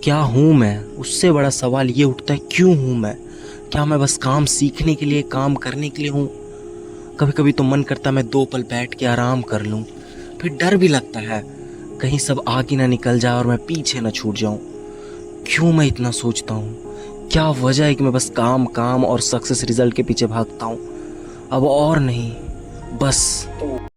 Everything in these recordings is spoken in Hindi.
क्या हूँ मैं, उससे बड़ा सवाल ये उठता है क्यों हूँ मैं। क्या मैं बस काम सीखने के लिए, काम करने के लिए हूँ। कभी कभी तो मन करता है मैं 2 पल बैठ के आराम कर लूँ। फिर डर भी लगता है कहीं सब आगे ना निकल जाए और मैं पीछे ना छूट जाऊँ। क्यों मैं इतना सोचता हूँ, क्या वजह है कि मैं बस काम काम और सक्सेस रिजल्ट के पीछे भागता हूँ। अब और नहीं, बस।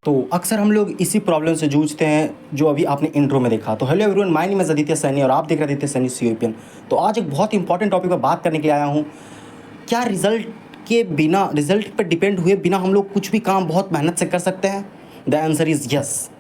तो अक्सर हम लोग इसी प्रॉब्लम से जूझते हैं जो अभी आपने इंट्रो में देखा। तो hello everyone, my name is Aditya Saini और आप देख रहे हैं आदित्य सैनी सीओपीएन। तो आज एक बहुत इंपॉर्टेंट टॉपिक पर बात करने के लिए आया हूँ। क्या रिजल्ट के बिना, रिजल्ट पर डिपेंड हुए बिना हम लोग कुछ भी काम बहुत मेहनत से कर सकते हैं? The answer is yes.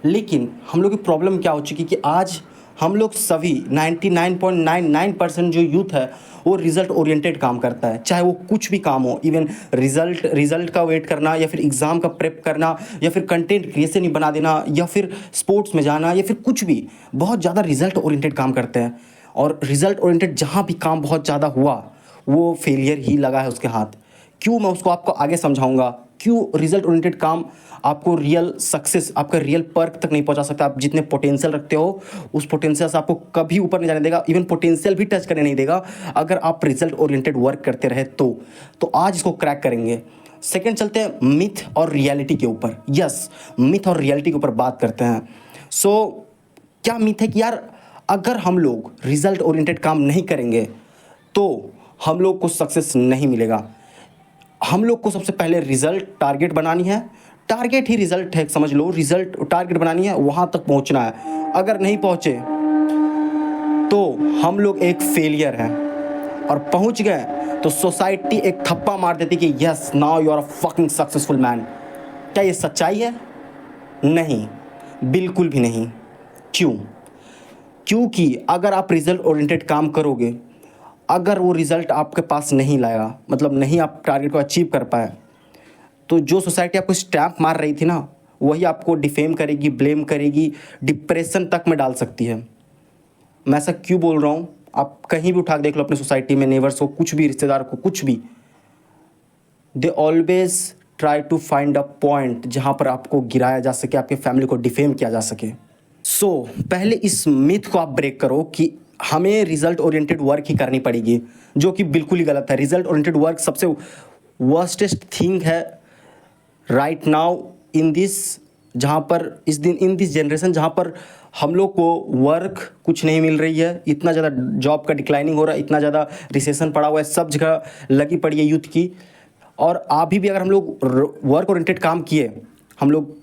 लेकिन हम लोग की प्रॉब्लम क्या हो चुकी कि आज हम लोग सभी 99.99% जो यूथ है वो रिज़ल्ट ओरिएंटेड काम करता है, चाहे वो कुछ भी काम हो। इवन रिज़ल्ट का वेट करना, या फिर एग्ज़ाम का प्रेप करना, या फिर कंटेंट क्रिएशन ही बना देना, या फिर स्पोर्ट्स में जाना, या फिर कुछ भी, बहुत ज़्यादा रिज़ल्ट ओरिएंटेड काम करते हैं। और रिज़ल्ट ओरिएंटेड जहाँ भी काम बहुत ज़्यादा हुआ वो फेलियर ही लगा है उसके हाथ। क्यों, मैं उसको आपको आगे समझाऊंगा। क्यों रिजल्ट ओरिएंटेड काम आपको रियल सक्सेस, आपका रियल पर्क तक नहीं पहुंचा सकता। आप जितने पोटेंशियल रखते हो उस पोटेंशियल से आपको कभी ऊपर नहीं जाने देगा, इवन पोटेंशियल भी टच करने नहीं देगा अगर आप रिजल्ट ओरिएंटेड वर्क करते रहे तो आज इसको क्रैक करेंगे। सेकंड चलते हैं मिथ और रियलिटी के ऊपर। यस, मिथ और रियलिटी के ऊपर बात करते हैं। क्या मिथ है कि यार अगर हम लोग रिजल्ट ओरिएंटेड काम नहीं करेंगे तो हम लोग को सक्सेस नहीं मिलेगा। हम लोग को सबसे पहले रिजल्ट टारगेट बनानी है। टारगेट ही रिजल्ट है, समझ लो। रिजल्ट टारगेट बनानी है, वहां तक पहुंचना है। अगर नहीं पहुंचे तो हम लोग एक फेलियर हैं, और पहुंच गए तो सोसाइटी एक थप्पा मार देती कि yes, now you are a fucking successful man. क्या ये सच्चाई है? नहीं, बिल्कुल भी नहीं। क्यों? क्योंकि अगर आप रिजल्ट ओरिएंटेड काम करोगे, अगर वो रिज़ल्ट आपके पास नहीं लाया, मतलब नहीं आप टारगेट को अचीव कर पाए, तो जो सोसाइटी आपको स्टैम्प मार रही थी ना, वही आपको डिफेम करेगी, ब्लेम करेगी, डिप्रेशन तक में डाल सकती है। मैं ऐसा क्यों बोल रहा हूँ, आप कहीं भी उठा के देख लो अपनी सोसाइटी में, नेबर्स को, कुछ भी, रिश्तेदार को, कुछ भी, they always try to find a point जहाँ पर आपको गिराया जा सके, आपके फैमिली को डिफेम किया जा सके। पहले इस मिथ को आप ब्रेक करो कि हमें रिजल्ट ओरिएंटेड वर्क ही करनी पड़ेगी, जो कि बिल्कुल ही गलत है। रिजल्ट ओरिएंटेड वर्क सबसे वर्स्टेस्ट थिंग है राइट नाउ इन दिस, जहाँ पर इस दिन, इन दिस जनरेशन, जहाँ पर हम लोग को वर्क कुछ नहीं मिल रही है, इतना ज़्यादा जॉब का डिक्लाइनिंग हो रहा है, इतना ज़्यादा रिसेशन पड़ा हुआ है, सब जगह लगी पड़ी है यूथ की। और अभी भी अगर हम लोग वर्क ओरिएंटेड काम किए, हम लोग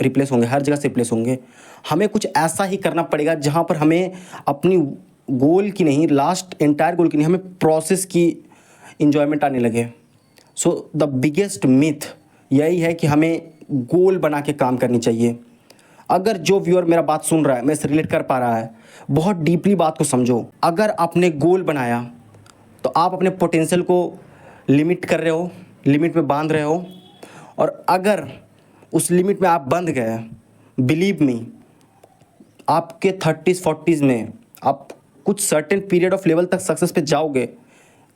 रिप्लेस होंगे, हर जगह से रिप्लेस होंगे। हमें कुछ ऐसा ही करना पड़ेगा जहाँ पर हमें अपनी गोल की नहीं, लास्ट एंटायर गोल की नहीं, हमें प्रोसेस की इंजॉयमेंट आने लगे। द बिगेस्ट मिथ यही है कि हमें गोल बना के काम करनी चाहिए। अगर जो व्यूअर मेरा बात सुन रहा है, मैं से रिलेट कर पा रहा है, बहुत डीपली बात को समझो। अगर आपने गोल बनाया तो आप अपने पोटेंशियल को लिमिट कर रहे हो, लिमिट में बांध रहे हो। और अगर उस लिमिट में आप बंध गए, बिलीव मी, आपके 30s 40s में आप कुछ सर्टेन पीरियड ऑफ लेवल तक सक्सेस पे जाओगे,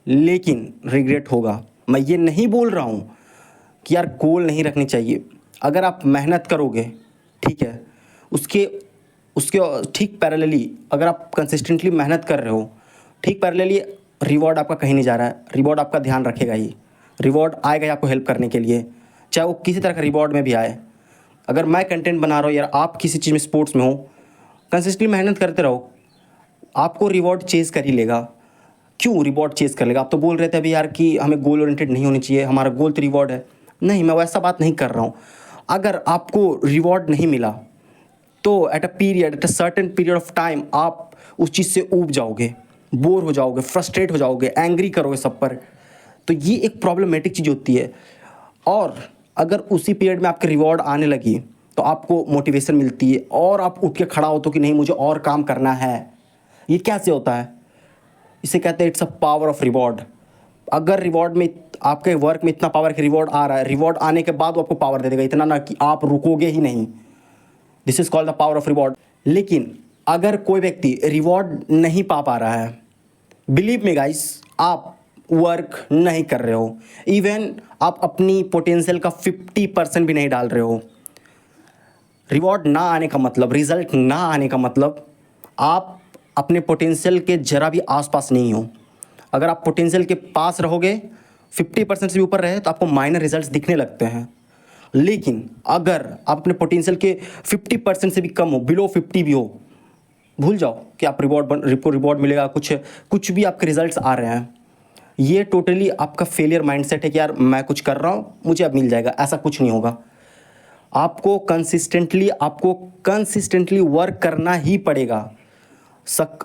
लेकिन रिग्रेट होगा। मैं ये नहीं बोल रहा हूँ कि यार गोल नहीं रखनी चाहिए। अगर आप मेहनत करोगे, ठीक है, उसके उसके ठीक पैरेलली अगर आप कंसिस्टेंटली मेहनत कर रहे हो, ठीक पैरेलली रिवॉर्ड आपका कहीं नहीं जा रहा है। रिवॉर्ड आपका ध्यान रखेगा ही, रिवॉर्ड आएगा ही आपको हेल्प करने के लिए, चाहे वो किसी तरह का रिवॉर्ड में भी आए। अगर मैं कंटेंट बना रहा हूँ, यार आप किसी चीज़ में, स्पोर्ट्स में हो, कंसिस्टेंटली मेहनत करते रहो, आपको रिवॉर्ड चेज़ कर ही लेगा। क्यों रिवॉर्ड चेज़ कर लेगा? आप तो बोल रहे थे अभी यार कि हमें गोल ओरिएंटेड नहीं होनी चाहिए, हमारा गोल तो रिवॉर्ड है। नहीं, मैं वैसा बात नहीं कर रहा हूँ। अगर आपको रिवॉर्ड नहीं मिला तो at a certain period of time आप उस चीज़ से ऊब जाओगे, बोर हो जाओगे, फ्रस्ट्रेट हो जाओगे, एंग्री करोगे सब पर। तो ये एक प्रॉब्लमेटिक चीज़ होती है। और अगर उसी पीरियड में आपके रिवॉर्ड आने लगी तो आपको मोटिवेशन मिलती है और आप उठ के खड़ा हो तो कि नहीं, मुझे और काम करना है। ये कैसे होता है? इसे कहते हैं it's a power of reward. अगर रिवॉर्ड में, आपके वर्क में इतना पावर कि रिवॉर्ड आ रहा है, रिवॉर्ड आने के बाद वो आपको पावर दे देगा, इतना ना कि आप रुकोगे ही नहीं। This is called the power of reward. लेकिन अगर कोई व्यक्ति रिवॉर्ड नहीं पा रहा है, बिलीव मी गाइस, आप वर्क नहीं कर रहे हो। इवन आप अपनी पोटेंशियल का 50% भी नहीं डाल रहे हो। रिवॉर्ड ना आने का मतलब, रिजल्ट ना आने का मतलब, आप अपने पोटेंशियल के ज़रा भी आसपास नहीं हो। अगर आप पोटेंशियल के पास रहोगे, 50% से भी ऊपर रहे, तो आपको माइनर रिजल्ट्स दिखने लगते हैं। लेकिन अगर आप अपने पोटेंशियल के 50% से भी कम हो, बिलो 50 भी हो, भूल जाओ कि आप रिवॉर्ड मिलेगा, कुछ भी आपके रिजल्ट्स आ रहे हैं। ये टोटली आपका फेलियर माइंडसेट है कि यार मैं कुछ कर रहा हूँ, मुझे अब मिल जाएगा। ऐसा कुछ नहीं होगा। आपको कंसिस्टेंटली वर्क करना ही पड़ेगा।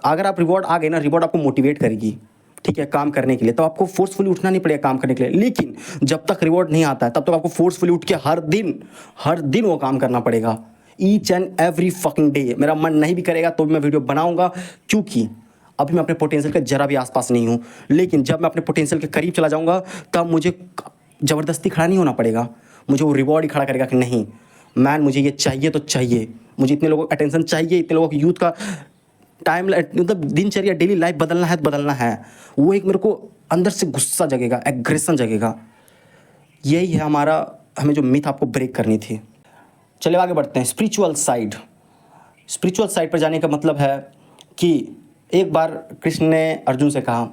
अगर आप रिवॉर्ड आ गए ना, रिवॉर्ड आपको मोटिवेट करेगी, ठीक है, काम करने के लिए। तो आपको फोर्सफुली उठना नहीं पड़ेगा काम करने के लिए। लेकिन जब तक रिवॉर्ड नहीं आता है, तब तक आपको फोर्सफुली उठ के हर दिन वो काम करना पड़ेगा, each and every fucking day. मेरा मन नहीं भी करेगा तो भी मैं वीडियो बनाऊंगा, क्योंकि अभी मैं अपने पोटेंशियल के जरा भी आसपास नहीं हूँ। लेकिन जब मैं अपने पोटेंशियल के करीब चला जाऊँगा, तब मुझे ज़बरदस्ती खड़ा नहीं होना पड़ेगा। मुझे वो रिवॉर्ड ही खड़ा करेगा कि नहीं मैन, मुझे ये चाहिए तो चाहिए, मुझे इतने लोगों का अटेंशन चाहिए, इतने लोगों की यूथ का टाइम, मतलब दिनचर्या, डेली लाइफ बदलना है तो बदलना है। वो एक मेरे को अंदर से गुस्सा जगेगा, एग्रेशन जगेगा। यही है हमें जो मिथ आपको ब्रेक करनी थी। चलिए आगे बढ़ते हैं। स्पिरिचुअल साइड पर जाने का मतलब है कि एक बार कृष्ण ने अर्जुन से कहा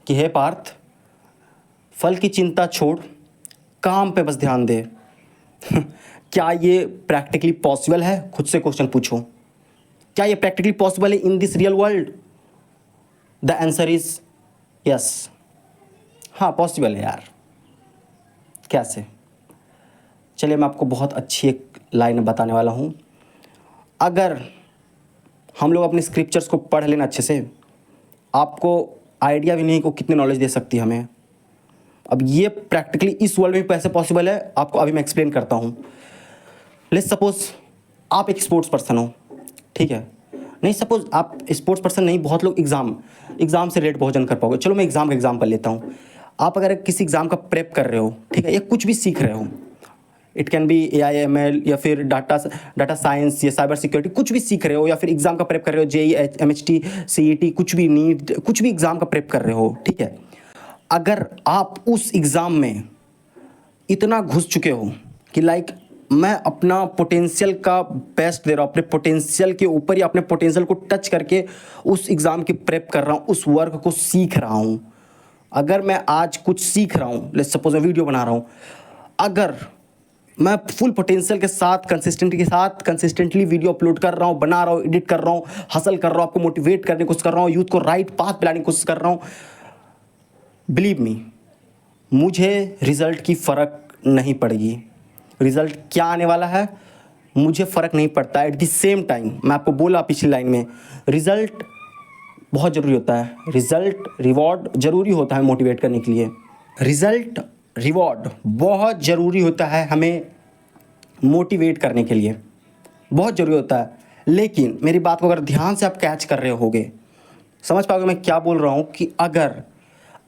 कि हे पार्थ, फल की चिंता छोड़, काम पे बस ध्यान दे। क्या ये प्रैक्टिकली पॉसिबल है? खुद से क्वेश्चन पूछो, क्या ये प्रैक्टिकली पॉसिबल है in this real world? The answer is yes. हाँ, पॉसिबल है यार। कैसे? चलिए मैं आपको बहुत अच्छी एक लाइन बताने वाला हूँ। अगर हम लोग अपने स्क्रिप्चर्स को पढ़ लेना अच्छे से, आपको आइडिया भी नहीं को कितनी नॉलेज दे सकती है हमें। अब ये प्रैक्टिकली इस वर्ल्ड में कैसे पॉसिबल है, आपको अभी मैं एक्सप्लेन करता हूँ। लेट्स सपोज आप एक स्पोर्ट्स पर्सन हो, ठीक है? नहीं, सपोज आप स्पोर्ट्स पर्सन नहीं, बहुत लोग एग्ज़ाम से रिलेटेड बहुत जन कर पाओगे। चलो मैं एग्ज़ाम का एग्जाम्पल लेता हूँ। आप अगर किसी एग्ज़ाम का प्रेप कर रहे हो, ठीक है, या कुछ भी सीख रहे हो, it can be AI ML या फिर डाटा साइंस या साइबर सिक्योरिटी, कुछ भी सीख रहे हो, या फिर एग्ज़ाम का प्रेप कर रहे हो, JEE MHT CET, कुछ भी नीट, कुछ भी एग्ज़ाम का प्रेप कर रहे हो, ठीक है? अगर आप उस एग्ज़ाम में इतना घुस चुके हो कि लाइक मैं अपना पोटेंशियल का बेस्ट दे रहा हूँ, अपने पोटेंशियल के ऊपर या अपने पोटेंशियल को टच करके उस एग्ज़ाम की प्रेप कर रहा हूँ, उस वर्क को सीख रहा हूँ। अगर मैं आज कुछ सीख रहा हूँ, लेट्स सपोज मैं वीडियो बना रहा हूँ, अगर मैं फुल पोटेंशियल के साथ कंसिस्टेंटली वीडियो अपलोड कर रहा हूँ, बना रहा हूँ, एडिट कर रहा हूँ, हसल कर रहा हूँ, आपको मोटिवेट करने की कोशिश कर रहा हूँ, यूथ को राइट पाथ पिलाने की कोशिश कर रहा हूँ, बिलीव मी, मुझे रिज़ल्ट की फ़र्क नहीं पड़ेगी। रिज़ल्ट क्या आने वाला है मुझे फ़र्क नहीं पड़ता। एट द सेम टाइम मैं आपको बोला पिछली लाइन में, रिज़ल्ट बहुत ज़रूरी होता है। रिवॉर्ड ज़रूरी होता है मोटिवेट करने के लिए। रिवॉर्ड बहुत ज़रूरी होता है हमें मोटिवेट करने के लिए, बहुत ज़रूरी होता है। लेकिन मेरी बात को अगर ध्यान से आप कैच कर रहे होगे, समझ पाओगे मैं क्या बोल रहा हूँ, कि अगर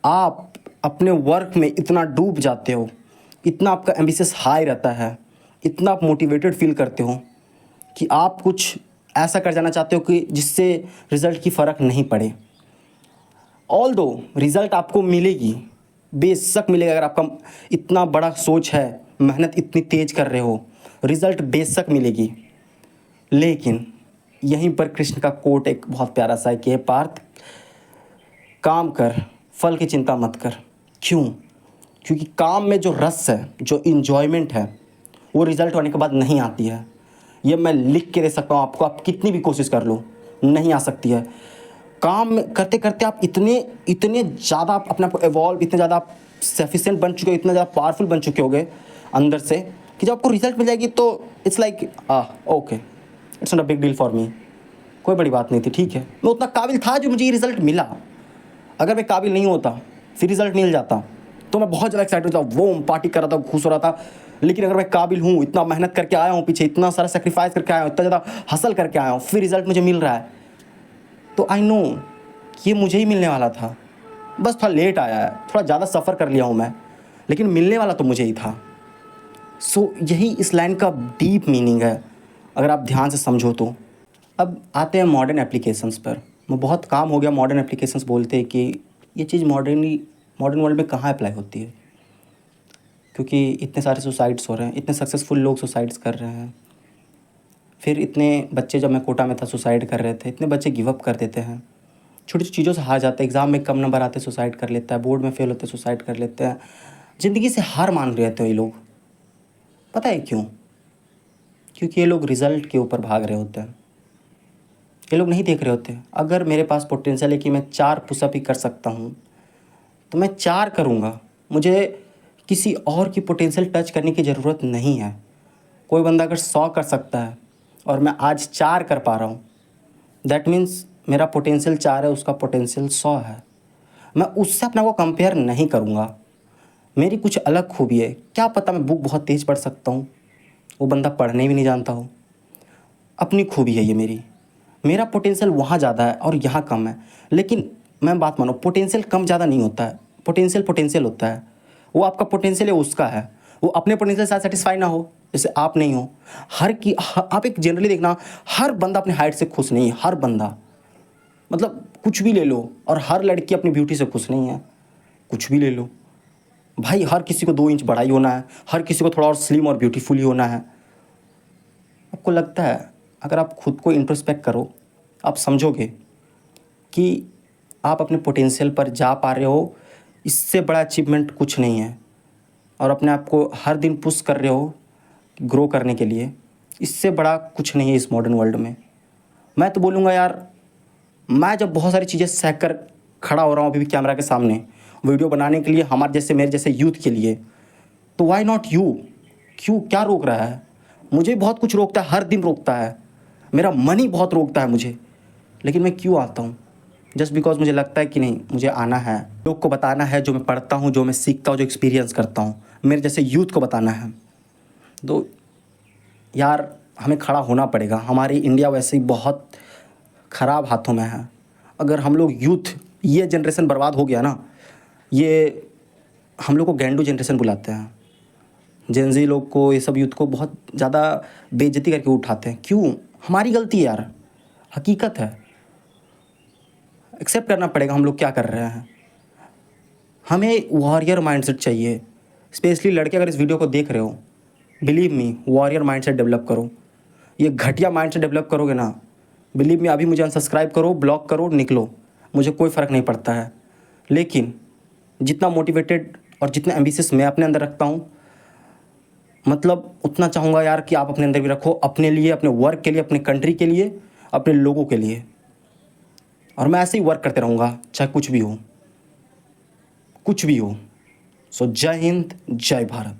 आप अपने वर्क में इतना डूब जाते हो, इतना आपका एम्बिशियस हाई रहता है, इतना आप मोटिवेटेड फील करते हो कि आप कुछ ऐसा कर जाना चाहते हो कि जिससे रिज़ल्ट की फ़र्क नहीं पड़े। ऑल्दो रिज़ल्ट आपको मिलेगी, बेशक मिलेगा। अगर आपका इतना बड़ा सोच है, मेहनत इतनी तेज कर रहे हो, रिज़ल्ट बेशक मिलेगी। लेकिन यहीं पर कृष्ण का कोट एक बहुत प्यारा सा है कि हे पार्थ, काम कर, फल की चिंता मत कर। क्यों? क्योंकि काम में जो रस है, जो इन्जॉयमेंट है, वो रिज़ल्ट होने के बाद नहीं आती है। ये मैं लिख के दे सकता हूँ आपको, आप कितनी भी कोशिश कर लो, नहीं आ सकती है। काम करते करते आप इतने ज़्यादा अपने आप को एवॉल्व, इतने ज़्यादा आप सफिशिएंट बन चुके हो, इतने ज़्यादा पावरफुल बन चुके होगे अंदर से, कि जब आपको रिजल्ट मिल जाएगी तो it's like okay, it's not a big deal for me, कोई बड़ी बात नहीं थी, ठीक है, मैं उतना काबिल था जो मुझे ये रिज़ल्ट मिला। अगर मैं काबिल नहीं होता, फिर रिज़ल्ट मिल जाता, तो मैं बहुत ज़्यादा एक्साइटेड था, वो पार्टी कर रहा था, खुश हो रहा था। लेकिन अगर मैं काबिल हूँ, इतना मेहनत करके आया हूँ, पीछे इतना सारा सेक्रीफाइस करके आया हूँ, इतना ज़्यादा हसल करके आया हूँ, फिर रिज़ल्ट मुझे मिल रहा है, तो आई नो ये मुझे ही मिलने वाला था। बस थोड़ा लेट आया है, थोड़ा ज़्यादा सफ़र कर लिया हूँ मैं, लेकिन मिलने वाला तो मुझे ही था। सो यही इस लाइन का डीप मीनिंग है, अगर आप ध्यान से समझो तो। अब आते हैं मॉडर्न एप्लीकेशंस पर। मैं बहुत काम हो गया मॉडर्न एप्लीकेशंस बोलते हैं कि ये चीज़ मॉडर्न वर्ल्ड में कहाँ अप्लाई होती है, क्योंकि इतने सारे सुसाइड्स हो रहे हैं, इतने सक्सेसफुल लोग सुसाइड्स कर रहे हैं। फिर इतने बच्चे, जब मैं कोटा में था, सुसाइड कर रहे थे। इतने बच्चे गिव अप कर देते हैं, छोटी छोटी चीज़ों से हार जाते हैं। एग्ज़ाम में कम नंबर आते सुसाइड कर लेता है, बोर्ड में फेल होते सुसाइड कर लेते हैं। ज़िंदगी से हार मान रहे थे ये लोग। पता है क्यों? क्योंकि ये लोग रिज़ल्ट के ऊपर भाग रहे होते हैं। ये लोग नहीं देख रहे होते, अगर मेरे पास पोटेंशियल है कि मैं 4 पुशअप ही कर सकता हूँ तो मैं 4 करूँगा। मुझे किसी और की पोटेंशियल टच करने की ज़रूरत नहीं है। कोई बंदा अगर 100 कर सकता है और मैं आज 4 कर पा रहा हूँ, दैट मीन्स मेरा पोटेंशियल 4 है, उसका पोटेंशियल 100 है। मैं उससे अपना को कंपेयर नहीं करूँगा। मेरी कुछ अलग खूबी है, क्या पता मैं बुक बहुत तेज़ पढ़ सकता हूँ, वो बंदा पढ़ने भी नहीं जानता हो। अपनी खूबी है ये मेरी। मेरा पोटेंशियल वहाँ ज़्यादा है और यहाँ कम है। लेकिन मैं बात मानो, पोटेंशियल कम ज़्यादा नहीं होता है, पोटेंशियल पोटेंशियल होता है। वो आपका पोटेंशियल है, उसका है। वो अपने पोटेंशियल से साथ सेटिस्फाई ना हो, जैसे आप नहीं हो। आप एक जनरली देखना, हर बंदा अपने हाइट से खुश नहीं है। हर बंदा, मतलब कुछ भी ले लो, और हर लड़की अपनी ब्यूटी से खुश नहीं है। कुछ भी ले लो भाई, हर किसी को 2 इंच बड़ा ही होना है, हर किसी को थोड़ा और स्लिम और ब्यूटीफुल ही होना है। आपको लगता है अगर आप खुद को इंट्रोस्पेक्ट करो, आप समझोगे कि आप अपने पोटेंशियल पर जा पा रहे हो, इससे बड़ा अचीवमेंट कुछ नहीं है। और अपने आप को हर दिन पुश कर रहे हो ग्रो करने के लिए, इससे बड़ा कुछ नहीं है इस मॉडर्न वर्ल्ड में। मैं तो बोलूँगा यार, मैं जब बहुत सारी चीज़ें सह कर खड़ा हो रहा हूँ अभी भी कैमरा के सामने वीडियो बनाने के लिए, हमारे जैसे, मेरे जैसे यूथ के लिए, तो वाई नॉट यू? क्यों, क्या रोक रहा है? मुझे बहुत कुछ रोकता है, हर दिन रोकता है, मेरा मन ही बहुत रोकता है मुझे। लेकिन मैं क्यों आता हूँ? जस्ट बिकॉज मुझे लगता है कि नहीं, मुझे आना है, लोग को बताना है जो मैं पढ़ता हूँ, जो मैं सीखता हूँ, जो एक्सपीरियंस करता हूँ, मेरे जैसे यूथ को बताना है। तो यार हमें खड़ा होना पड़ेगा। हमारी इंडिया वैसे ही बहुत ख़राब हाथों में है। अगर हम लोग यूथ, ये जनरेशन बर्बाद हो गया ना, ये हम लोग को गैंडू जनरेशन बुलाते हैं। जेनजी लोग को, ये सब यूथ को बहुत ज़्यादा बेइज्जती करके उठाते हैं। क्यों? हमारी गलती है यार, हकीकत है। एक्सेप्ट करना पड़ेगा हम लोग क्या कर रहे हैं। हमें वॉरियर माइंडसेट चाहिए। स्पेशली लड़के अगर इस वीडियो को देख रहे हो, believe me, warrior mindset develop करो। ये घटिया माइंडसेट डेवलप करोगे ना, बिलीव मी, अभी मुझे अनसब्सक्राइब करो, ब्लॉक करो, निकलो, मुझे कोई फ़र्क नहीं पड़ता है। लेकिन जितना मोटिवेटेड और जितना एम्बिशियस मैं अपने अंदर रखता हूँ, मतलब उतना चाहूँगा यार कि आप अपने अंदर भी रखो, अपने लिए, अपने वर्क के लिए, अपने कंट्री के लिए, अपने लोगों के लिए। और मैं ऐसे ही वर्क करते रहूँगा, चाहे कुछ भी हो, कुछ भी हो। सो जय हिंद, जय भारत।